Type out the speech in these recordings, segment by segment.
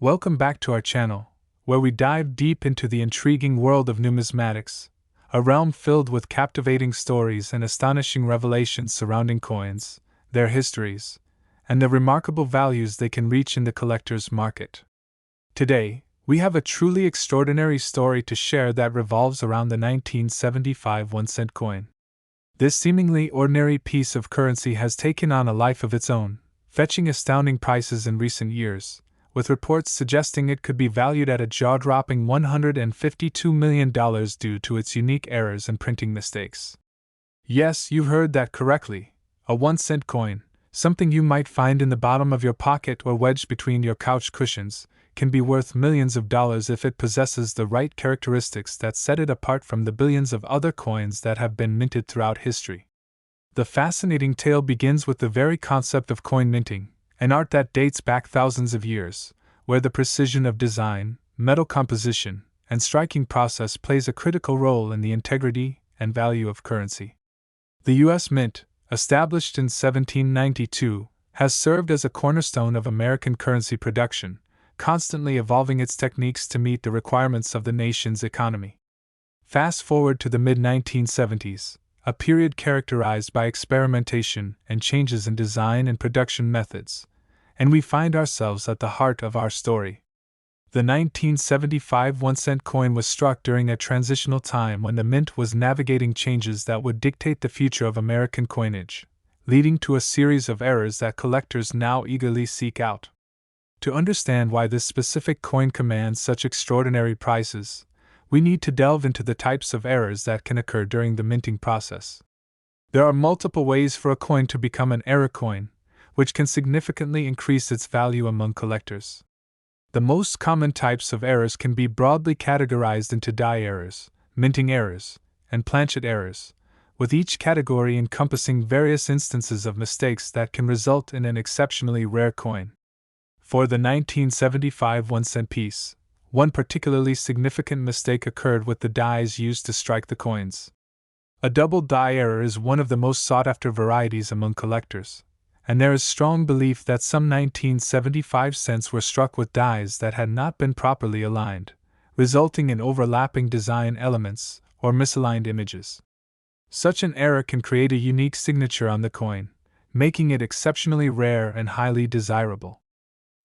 Welcome back to our channel, where we dive deep into the intriguing world of numismatics, a realm filled with captivating stories and astonishing revelations surrounding coins, their histories, and the remarkable values they can reach in the collector's market. Today, we have a truly extraordinary story to share that revolves around the 1975 1-cent coin. This seemingly ordinary piece of currency has taken on a life of its own, fetching astounding prices in recent years, with reports suggesting it could be valued at a jaw-dropping $152 million due to its unique errors and printing mistakes. Yes, you heard that correctly. A 1-cent coin, something you might find in the bottom of your pocket or wedged between your couch cushions, can be worth millions of dollars if it possesses the right characteristics that set it apart from the billions of other coins that have been minted throughout history. The fascinating tale begins with the very concept of coin minting, an art that dates back thousands of years, where the precision of design, metal composition, and striking process plays a critical role in the integrity and value of currency. The U.S. Mint, established in 1792, has served as a cornerstone of American currency production, constantly evolving its techniques to meet the requirements of the nation's economy. Fast forward to the mid-1970s, a period characterized by experimentation and changes in design and production methods, and we find ourselves at the heart of our story. The 1975 1-cent coin was struck during a transitional time when the Mint was navigating changes that would dictate the future of American coinage, leading to a series of errors that collectors now eagerly seek out. To understand why this specific coin commands such extraordinary prices, we need to delve into the types of errors that can occur during the minting process. There are multiple ways for a coin to become an error coin, which can significantly increase its value among collectors. The most common types of errors can be broadly categorized into die errors, minting errors, and planchet errors, with each category encompassing various instances of mistakes that can result in an exceptionally rare coin. For the 1975 1-cent piece, one particularly significant mistake occurred with the dies used to strike the coins. A double die error is one of the most sought-after varieties among collectors, and there is strong belief that some 1975 cents were struck with dies that had not been properly aligned, resulting in overlapping design elements or misaligned images. Such an error can create a unique signature on the coin, making it exceptionally rare and highly desirable.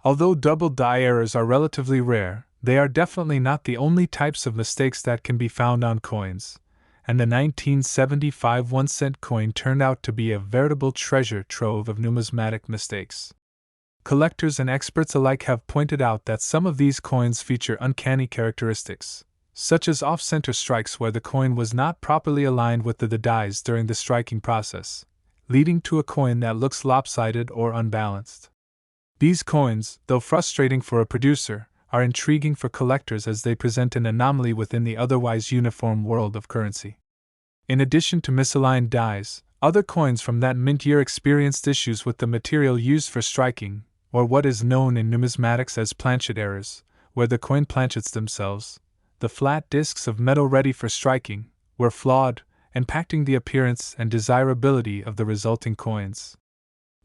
Although double die errors are relatively rare, they are definitely not the only types of mistakes that can be found on coins, and the 1975 1-cent coin turned out to be a veritable treasure trove of numismatic mistakes. Collectors and experts alike have pointed out that some of these coins feature uncanny characteristics, such as off-center strikes where the coin was not properly aligned with the dies during the striking process, leading to a coin that looks lopsided or unbalanced. These coins, though frustrating for a producer, are intriguing for collectors as they present an anomaly within the otherwise uniform world of currency. In addition to misaligned dies, other coins from that mint year experienced issues with the material used for striking, or what is known in numismatics as planchet errors, where the coin planchets themselves, the flat discs of metal ready for striking, were flawed, impacting the appearance and desirability of the resulting coins.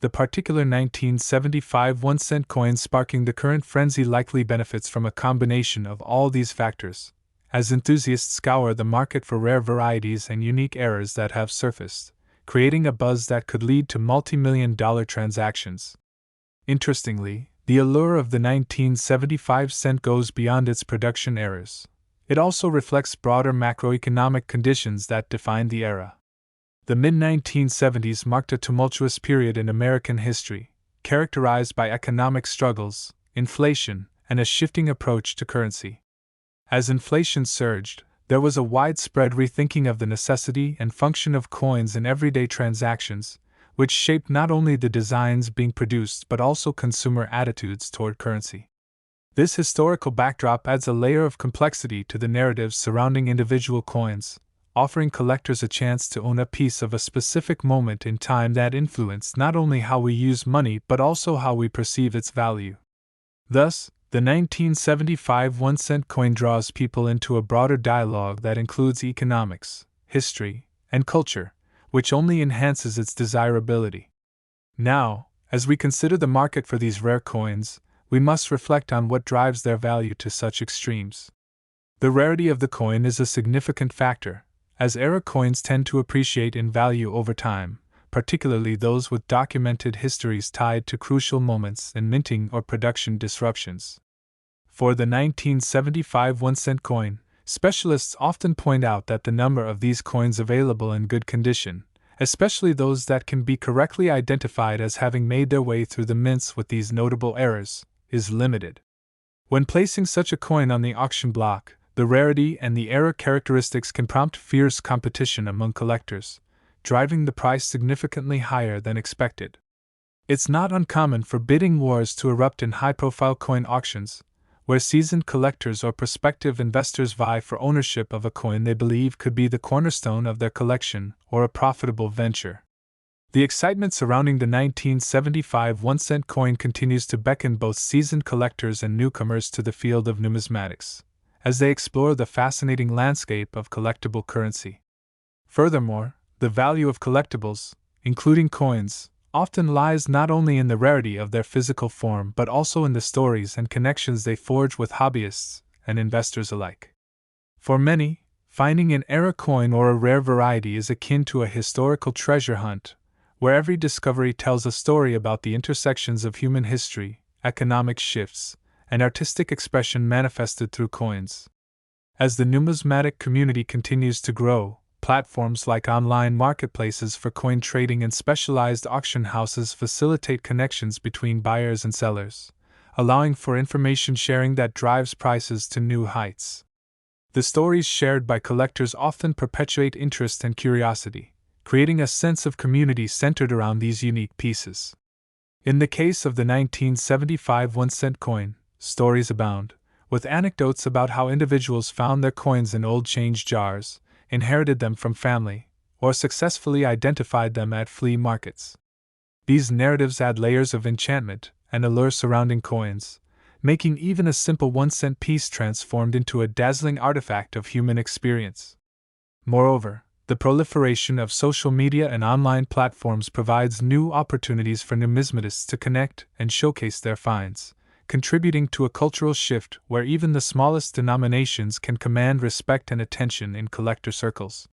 The particular 1975 1-cent coin sparking the current frenzy likely benefits from a combination of all these factors, as enthusiasts scour the market for rare varieties and unique errors that have surfaced, creating a buzz that could lead to multi-million-dollar transactions. Interestingly, the allure of the 1975 cent goes beyond its production errors. It also reflects broader macroeconomic conditions that defined the era. The mid-1970s marked a tumultuous period in American history, characterized by economic struggles, inflation, and a shifting approach to currency. As inflation surged, there was a widespread rethinking of the necessity and function of coins in everyday transactions, which shaped not only the designs being produced but also consumer attitudes toward currency. This historical backdrop adds a layer of complexity to the narratives surrounding individual coins, offering collectors a chance to own a piece of a specific moment in time that influenced not only how we use money but also how we perceive its value. Thus, the 1975 1-cent coin draws people into a broader dialogue that includes economics, history, and culture, which only enhances its desirability. Now, as we consider the market for these rare coins, we must reflect on what drives their value to such extremes. The rarity of the coin is a significant factor, as era coins tend to appreciate in value over time, particularly those with documented histories tied to crucial moments in minting or production disruptions. For the 1975 1-cent coin, specialists often point out that the number of these coins available in good condition, especially those that can be correctly identified as having made their way through the mints with these notable errors, is limited. When placing such a coin on the auction block, the rarity and the error characteristics can prompt fierce competition among collectors, driving the price significantly higher than expected. It's not uncommon for bidding wars to erupt in high-profile coin auctions, where seasoned collectors or prospective investors vie for ownership of a coin they believe could be the cornerstone of their collection or a profitable venture. The excitement surrounding the 1975 1-cent coin continues to beckon both seasoned collectors and newcomers to the field of numismatics, as they explore the fascinating landscape of collectible currency. Furthermore, the value of collectibles, including coins, often lies not only in the rarity of their physical form but also in the stories and connections they forge with hobbyists and investors alike. For many, finding an era coin or a rare variety is akin to a historical treasure hunt, where every discovery tells a story about the intersections of human history, economic shifts, and artistic expression manifested through coins. As the numismatic community continues to grow, platforms like online marketplaces for coin trading and specialized auction houses facilitate connections between buyers and sellers, allowing for information sharing that drives prices to new heights. The stories shared by collectors often perpetuate interest and curiosity, creating a sense of community centered around these unique pieces. In the case of the 1975 1-cent coin, stories abound, with anecdotes about how individuals found their coins in old change jars, inherited them from family, or successfully identified them at flea markets. These narratives add layers of enchantment and allure surrounding coins, making even a simple 1-cent piece transformed into a dazzling artifact of human experience. Moreover, the proliferation of social media and online platforms provides new opportunities for numismatists to connect and showcase their finds, contributing to a cultural shift where even the smallest denominations can command respect and attention in collector circles.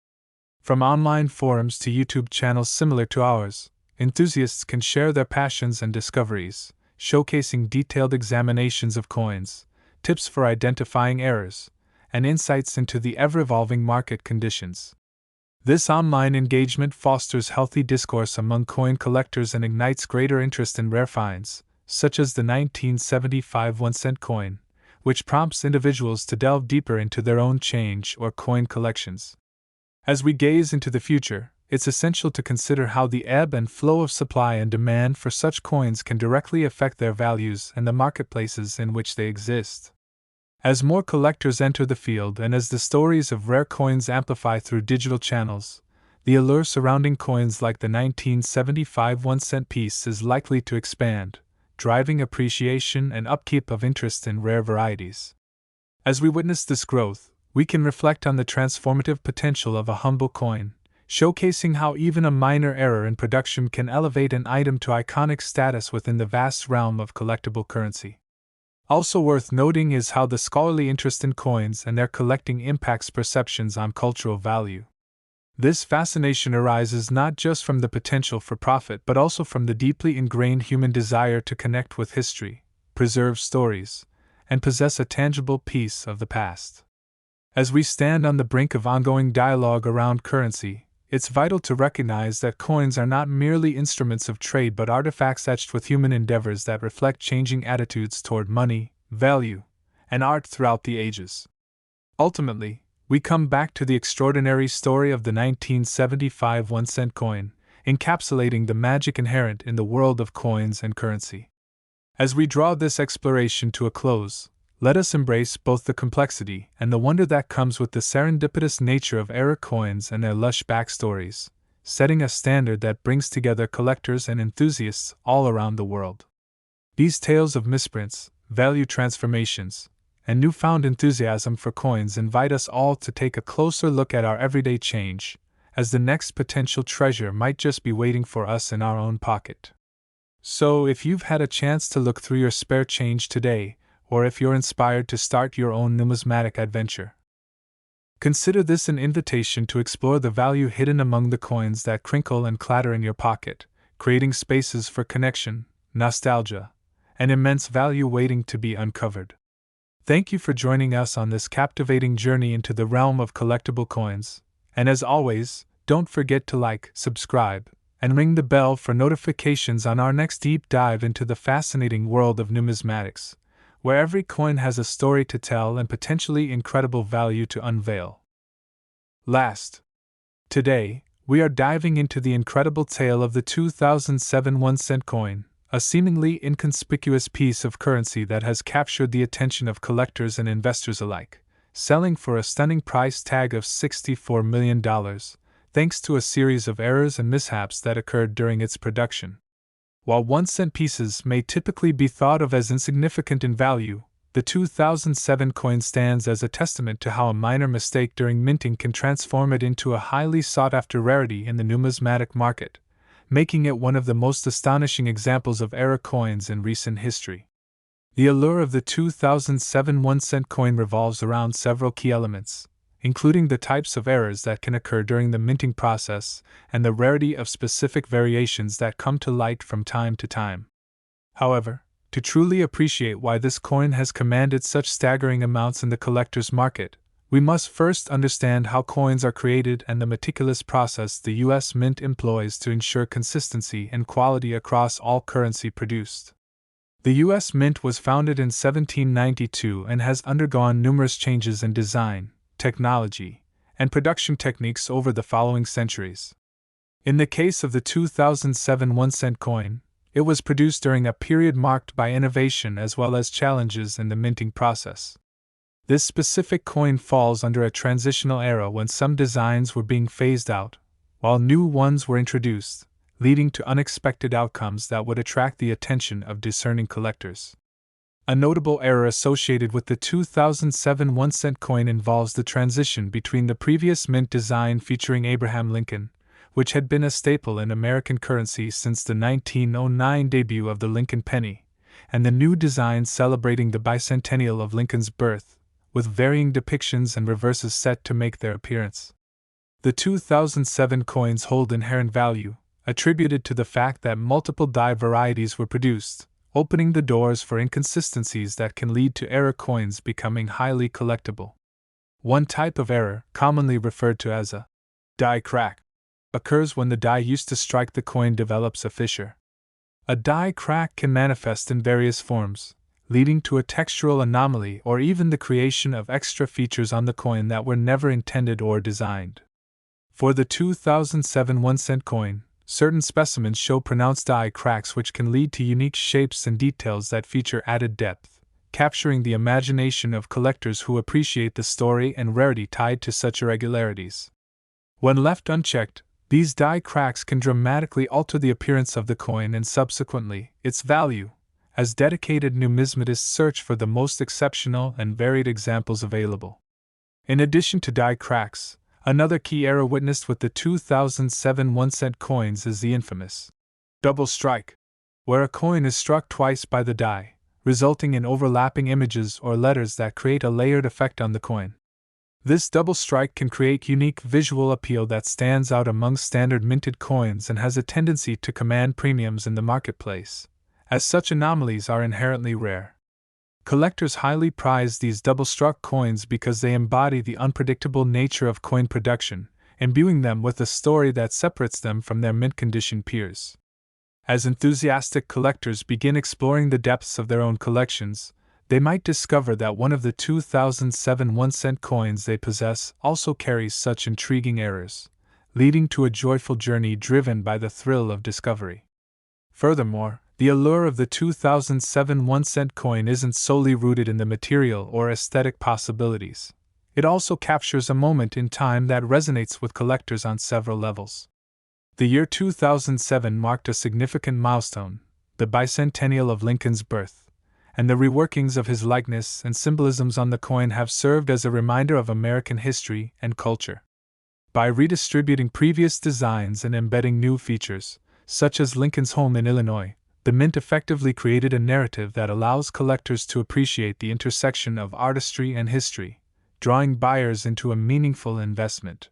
From online forums to YouTube channels similar to ours, enthusiasts can share their passions and discoveries, showcasing detailed examinations of coins, tips for identifying errors, and insights into the ever-evolving market conditions. This online engagement fosters healthy discourse among coin collectors and ignites greater interest in rare finds, such as the 1975 1-cent coin, which prompts individuals to delve deeper into their own change or coin collections. As we gaze into the future, it's essential to consider how the ebb and flow of supply and demand for such coins can directly affect their values and the marketplaces in which they exist. As more collectors enter the field and as the stories of rare coins amplify through digital channels, the allure surrounding coins like the 1975 1-cent piece is likely to expand, driving appreciation and upkeep of interest in rare varieties. As we witness this growth, we can reflect on the transformative potential of a humble coin, showcasing how even a minor error in production can elevate an item to iconic status within the vast realm of collectible currency. Also worth noting is how the scholarly interest in coins and their collecting impacts perceptions on cultural value. This fascination arises not just from the potential for profit but also from the deeply ingrained human desire to connect with history, preserve stories, and possess a tangible piece of the past. As we stand on the brink of ongoing dialogue around currency, it's vital to recognize that coins are not merely instruments of trade but artifacts etched with human endeavors that reflect changing attitudes toward money, value, and art throughout the ages. Ultimately, we come back to the extraordinary story of the 1975 1-cent coin, encapsulating the magic inherent in the world of coins and currency. As we draw this exploration to a close, let us embrace both the complexity and the wonder that comes with the serendipitous nature of era coins and their lush backstories, setting a standard that brings together collectors and enthusiasts all around the world. These tales of misprints, value transformations, and newfound enthusiasm for coins invite us all to take a closer look at our everyday change, as the next potential treasure might just be waiting for us in our own pocket. So, if you've had a chance to look through your spare change today, or if you're inspired to start your own numismatic adventure, consider this an invitation to explore the value hidden among the coins that crinkle and clatter in your pocket, creating spaces for connection, nostalgia, and immense value waiting to be uncovered. Thank you for joining us on this captivating journey into the realm of collectible coins, and as always, don't forget to like, subscribe, and ring the bell for notifications on our next deep dive into the fascinating world of numismatics, where every coin has a story to tell and potentially incredible value to unveil. Today, we are diving into the incredible tale of the 2007 1-cent coin, a seemingly inconspicuous piece of currency that has captured the attention of collectors and investors alike, selling for a stunning price tag of $64 million, thanks to a series of errors and mishaps that occurred during its production. While 1-cent pieces may typically be thought of as insignificant in value, the 2007 coin stands as a testament to how a minor mistake during minting can transform it into a highly sought-after rarity in the numismatic market, making it one of the most astonishing examples of error coins in recent history. The allure of the 2007 1-cent coin revolves around several key elements, including the types of errors that can occur during the minting process and the rarity of specific variations that come to light from time to time. However, to truly appreciate why this coin has commanded such staggering amounts in the collector's market, we must first understand how coins are created and the meticulous process the U.S. Mint employs to ensure consistency and quality across all currency produced. The U.S. Mint was founded in 1792 and has undergone numerous changes in design, technology, and production techniques over the following centuries. In the case of the 2007 1-cent coin, it was produced during a period marked by innovation as well as challenges in the minting process. This specific coin falls under a transitional era when some designs were being phased out, while new ones were introduced, leading to unexpected outcomes that would attract the attention of discerning collectors. A notable error associated with the 2007 1-cent coin involves the transition between the previous mint design featuring Abraham Lincoln, which had been a staple in American currency since the 1909 debut of the Lincoln penny, and the new design celebrating the bicentennial of Lincoln's birth, with varying depictions and reverses set to make their appearance. The 2007 coins hold inherent value, attributed to the fact that multiple die varieties were produced, opening the doors for inconsistencies that can lead to error coins becoming highly collectible. One type of error, commonly referred to as a die crack, occurs when the die used to strike the coin develops a fissure. A die crack can manifest in various forms, leading to a textural anomaly or even the creation of extra features on the coin that were never intended or designed. For the 2007 1-cent coin, certain specimens show pronounced die cracks which can lead to unique shapes and details that feature added depth, capturing the imagination of collectors who appreciate the story and rarity tied to such irregularities. When left unchecked, these die cracks can dramatically alter the appearance of the coin and subsequently its value, as dedicated numismatists search for the most exceptional and varied examples available. In addition to die cracks, another key error witnessed with the 2007 1-cent coins is the infamous double strike, where a coin is struck twice by the die, resulting in overlapping images or letters that create a layered effect on the coin. This double strike can create unique visual appeal that stands out among standard minted coins and has a tendency to command premiums in the marketplace, as such anomalies are inherently rare. Collectors highly prize these double-struck coins because they embody the unpredictable nature of coin production, imbuing them with a story that separates them from their mint-condition peers. As enthusiastic collectors begin exploring the depths of their own collections, they might discover that one of the 2007 1-cent coins they possess also carries such intriguing errors, leading to a joyful journey driven by the thrill of discovery. Furthermore, the allure of the 2007 1-cent coin isn't solely rooted in the material or aesthetic possibilities. It also captures a moment in time that resonates with collectors on several levels. The year 2007 marked a significant milestone, the bicentennial of Lincoln's birth, and the reworkings of his likeness and symbolisms on the coin have served as a reminder of American history and culture. By redistributing previous designs and embedding new features, such as Lincoln's home in Illinois, the mint effectively created a narrative that allows collectors to appreciate the intersection of artistry and history, drawing buyers into a meaningful investment.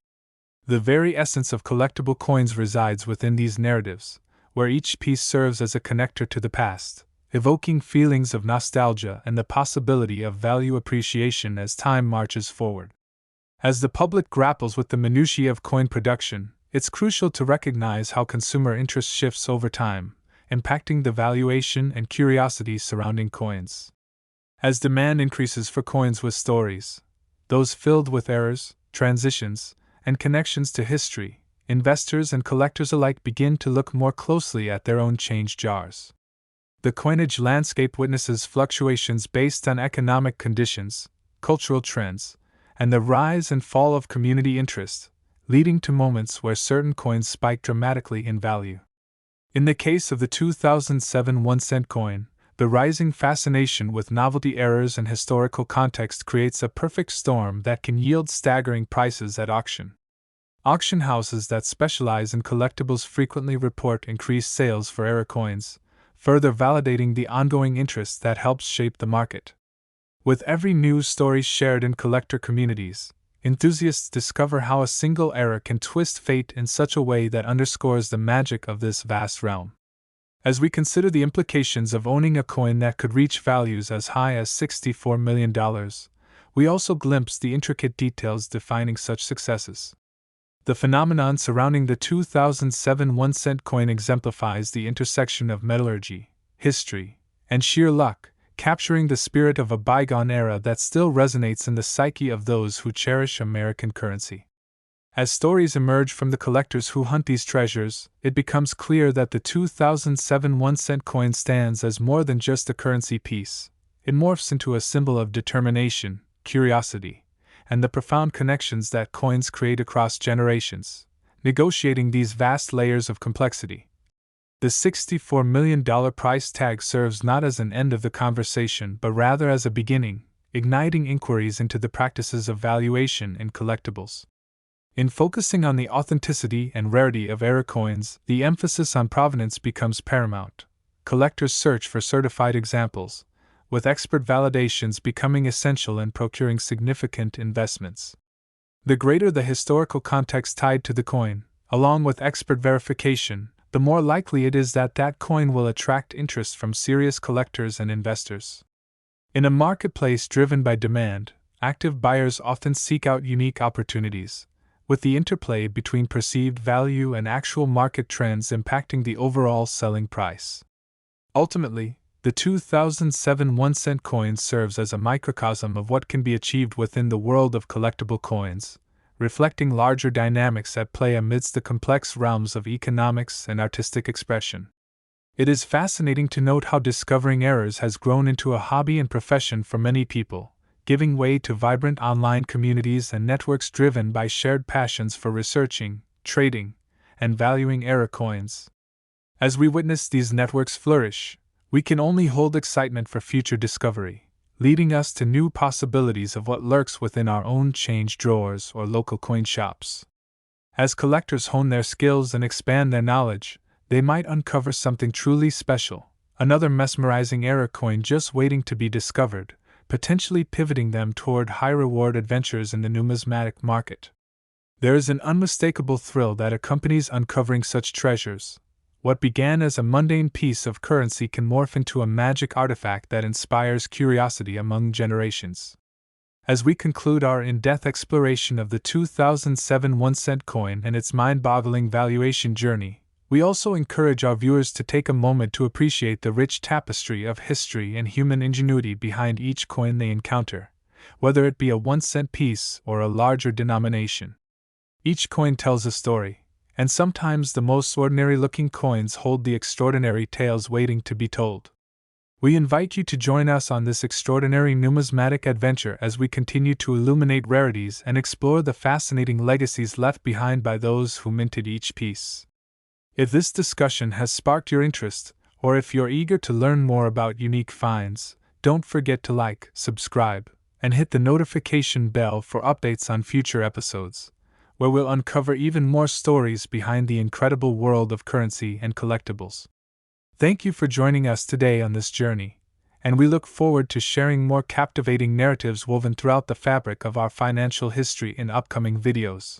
The very essence of collectible coins resides within these narratives, where each piece serves as a connector to the past, evoking feelings of nostalgia and the possibility of value appreciation as time marches forward. As the public grapples with the minutiae of coin production, it's crucial to recognize how consumer interest shifts over time, impacting the valuation and curiosity surrounding coins. As demand increases for coins with stories, those filled with errors, transitions, and connections to history, investors and collectors alike begin to look more closely at their own change jars. The coinage landscape witnesses fluctuations based on economic conditions, cultural trends, and the rise and fall of community interest, leading to moments where certain coins spike dramatically in value. In the case of the 2007 1-cent coin, the rising fascination with novelty errors and historical context creates a perfect storm that can yield staggering prices at auction. Auction houses that specialize in collectibles frequently report increased sales for error coins, further validating the ongoing interest that helps shape the market. With every news story shared in collector communities, enthusiasts discover how a single error can twist fate in such a way that underscores the magic of this vast realm. As we consider the implications of owning a coin that could reach values as high as $64 million, we also glimpse the intricate details defining such successes. The phenomenon surrounding the 2007 1-cent coin exemplifies the intersection of metallurgy, history, and sheer luck, capturing the spirit of a bygone era that still resonates in the psyche of those who cherish American currency. As stories emerge from the collectors who hunt these treasures, it becomes clear that the 2007 1-cent coin stands as more than just a currency piece. It morphs into a symbol of determination, curiosity, and the profound connections that coins create across generations, negotiating these vast layers of complexity. The $64 million price tag serves not as an end of the conversation but rather as a beginning, igniting inquiries into the practices of valuation in collectibles. In focusing on the authenticity and rarity of error coins, the emphasis on provenance becomes paramount. Collectors search for certified examples, with expert validations becoming essential in procuring significant investments. The greater the historical context tied to the coin, along with expert verification, the more likely it is that that coin will attract interest from serious collectors and investors. In a marketplace driven by demand, active buyers often seek out unique opportunities, with the interplay between perceived value and actual market trends impacting the overall selling price. Ultimately, the 2007 1-cent coin serves as a microcosm of what can be achieved within the world of collectible coins, reflecting larger dynamics at play amidst the complex realms of economics and artistic expression. It is fascinating to note how discovering errors has grown into a hobby and profession for many people, giving way to vibrant online communities and networks driven by shared passions for researching, trading, and valuing error coins. As we witness these networks flourish, we can only hold excitement for future discovery, leading us to new possibilities of what lurks within our own change drawers or local coin shops. As collectors hone their skills and expand their knowledge, they might uncover something truly special, another mesmerizing error coin just waiting to be discovered, potentially pivoting them toward high-reward adventures in the numismatic market. There is an unmistakable thrill that accompanies uncovering such treasures. What began as a mundane piece of currency can morph into a magic artifact that inspires curiosity among generations. As we conclude our in-depth exploration of the 2007 1-cent coin and its mind-boggling valuation journey, we also encourage our viewers to take a moment to appreciate the rich tapestry of history and human ingenuity behind each coin they encounter, whether it be a 1-cent piece or a larger denomination. Each coin tells a story, and sometimes the most ordinary-looking coins hold the extraordinary tales waiting to be told. We invite you to join us on this extraordinary numismatic adventure as we continue to illuminate rarities and explore the fascinating legacies left behind by those who minted each piece. If this discussion has sparked your interest, or if you're eager to learn more about unique finds, don't forget to like, subscribe, and hit the notification bell for updates on future episodes, where we'll uncover even more stories behind the incredible world of currency and collectibles. Thank you for joining us today on this journey, and we look forward to sharing more captivating narratives woven throughout the fabric of our financial history in upcoming videos.